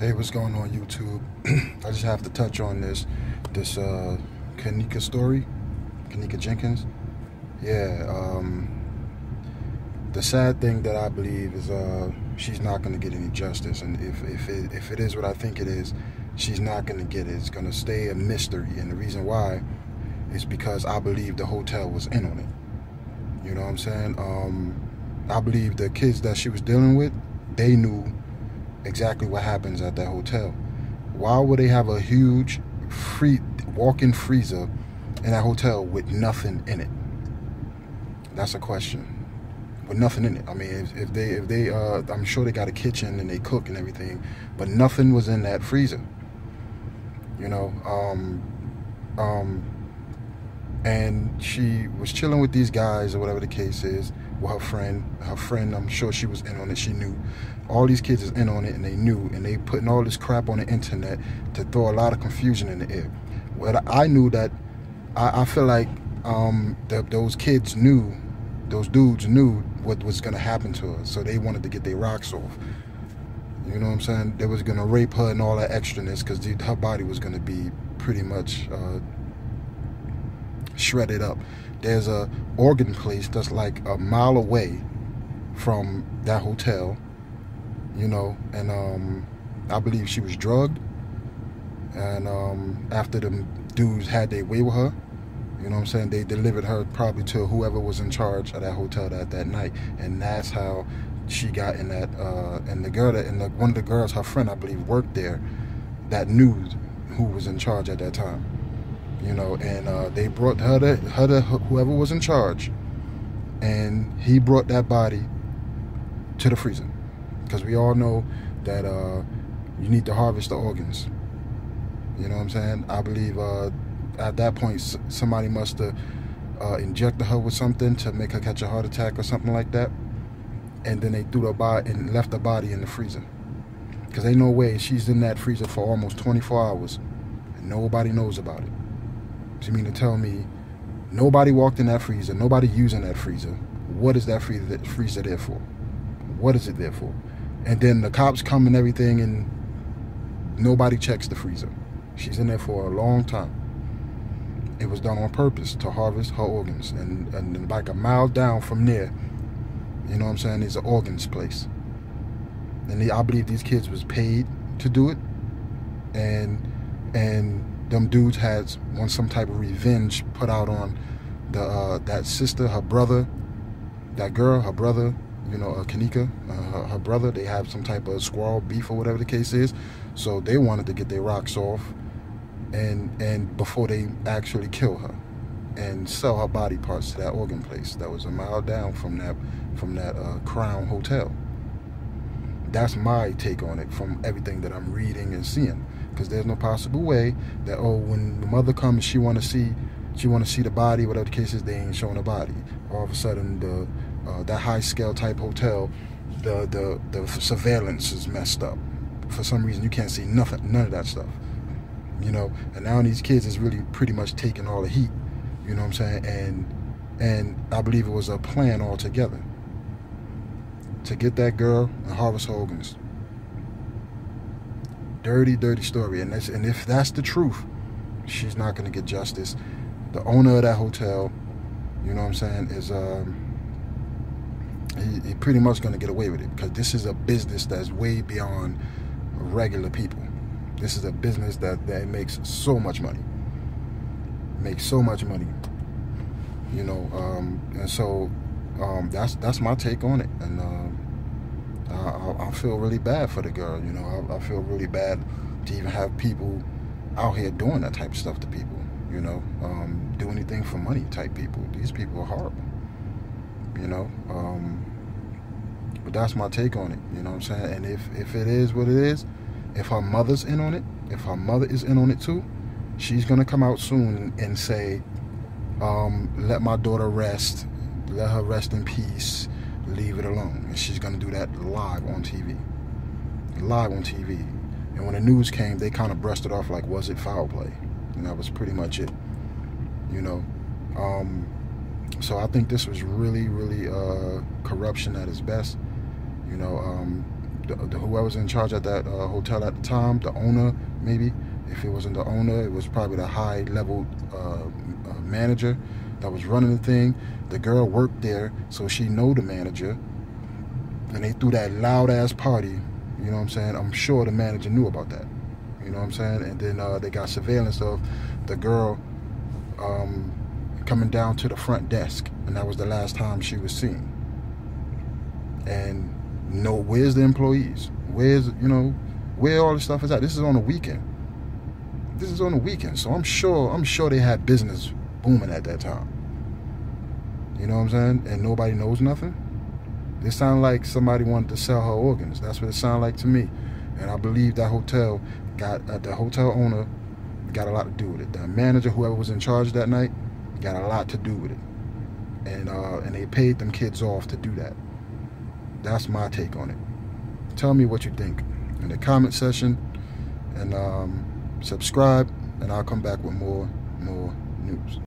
Hey, what's going on, YouTube? I just have to touch on this Kenneka story, Kenneka Jenkins. Yeah, the sad thing that I believe is she's not going to get any justice, and if it is what I think it is, she's not going to get it. It's going to stay a mystery, and the reason why is because I believe the hotel was in on it. You know what I'm saying? I believe the kids that she was dealing with, they knew exactly what happens at that hotel. Why would they have a huge walk-in freezer in that hotel with nothing in it? That's a question. With nothing in it. I mean, if they I'm sure they got a kitchen and they cook and everything, but nothing was in that freezer. You know, and she was chilling with these guys or whatever the case is, with her friend, I'm sure she was in on it. She knew all these kids is in on it, and they knew, and they putting all this crap on the internet to throw a lot of confusion in the air. Well, I knew that, I feel like those kids knew, those dudes knew what was going to happen to her, so they wanted to get their rocks off. You know what I'm saying? They was going to rape her and all that extraness, because her body was going to be pretty much shredded up. There's a organ place that's like a mile away from that hotel, you know, and I believe she was drugged, and after them dudes had their way with her, you know what I'm saying, they delivered her probably to whoever was in charge of that hotel that night, and that's how she got in that, and the girl one of the girls, her friend, I believe, worked there, that knew who was in charge at that time. You know, and they brought her to whoever was in charge, and he brought that body to the freezer, because we all know that you need to harvest the organs. You know what I'm saying? I believe at that point somebody must have injected her with something to make her catch a heart attack or something like that, and then they threw the body and left the body in the freezer, because ain't no way she's in that freezer for almost 24 hours and nobody knows about it. You mean to tell me nobody walked in that freezer, nobody using that freezer? What is that freezer there for? What is it there for? And then the cops come and everything, and nobody checks the freezer. She's in there for a long time. It was done on purpose to harvest her organs. And like a mile down from there, you know what I'm saying, is an organs place. And I believe these kids was paid to do it. And them dudes had some type of revenge put out on that sister, her brother, that girl, her brother, you know, Kenneka, her brother. They have some type of squirrel beef or whatever the case is. So they wanted to get their rocks off, and before they actually kill her and sell her body parts to that organ place that was a mile down from that Crown Hotel. That's my take on it from everything that I'm reading and seeing. Because there's no possible way that, oh, when the mother comes, she want to see the body, whatever the case is, they ain't showing the body. All of a sudden, that high scale type hotel, the surveillance is messed up. For some reason, you can't see nothing, none of that stuff. You know, and now these kids is really pretty much taking all the heat. You know what I'm saying? And I believe it was a plan altogether to get that girl and harvest her organs. Dirty, dirty story. And if that's the truth, she's not going to get justice. The owner of that hotel, you know what I'm saying, is he pretty much going to get away with it, because this is a business that's way beyond regular people. This is a business that makes so much money. Makes so much money. You know, and so that's my take on it. And I feel really bad for the girl, you know. I feel really bad to even have people out here doing that type of stuff to people, you know. Do anything for money type people. These people are horrible, you know. But that's my take on it, you know what I'm saying. And if it is what it is, if her mother's in on it, if her mother is in on it too, she's going to come out soon and say, let my daughter rest, let her rest in peace, leave it alone. And she's going to do that live on TV. Live on TV. And when the news came, they kind of brushed it off like, was it foul play? And that was pretty much it. You know, so I think this was really, really corruption at its best. You know, whoever's in charge at that hotel at the time, the owner maybe. If it wasn't the owner, it was probably the high-level manager that was running the thing. The girl worked there, so she know the manager. And they threw that loud-ass party, you know what I'm saying? I'm sure the manager knew about that, you know what I'm saying? And then they got surveillance of the girl coming down to the front desk, and that was the last time she was seen. And where's the employees? Where's, where all this stuff is at? This is on a weekend. This is on a weekend, so I'm sure they had business booming at that time. You know what I'm saying? And nobody knows nothing. It sounded like somebody wanted to sell her organs. That's what it sounded like to me. And I believe that hotel the hotel owner got a lot to do with it. The manager, whoever was in charge that night, got a lot to do with it. And they paid them kids off to do that. That's my take on it. Tell me what you think in the comment section, and subscribe, and I'll come back with more news.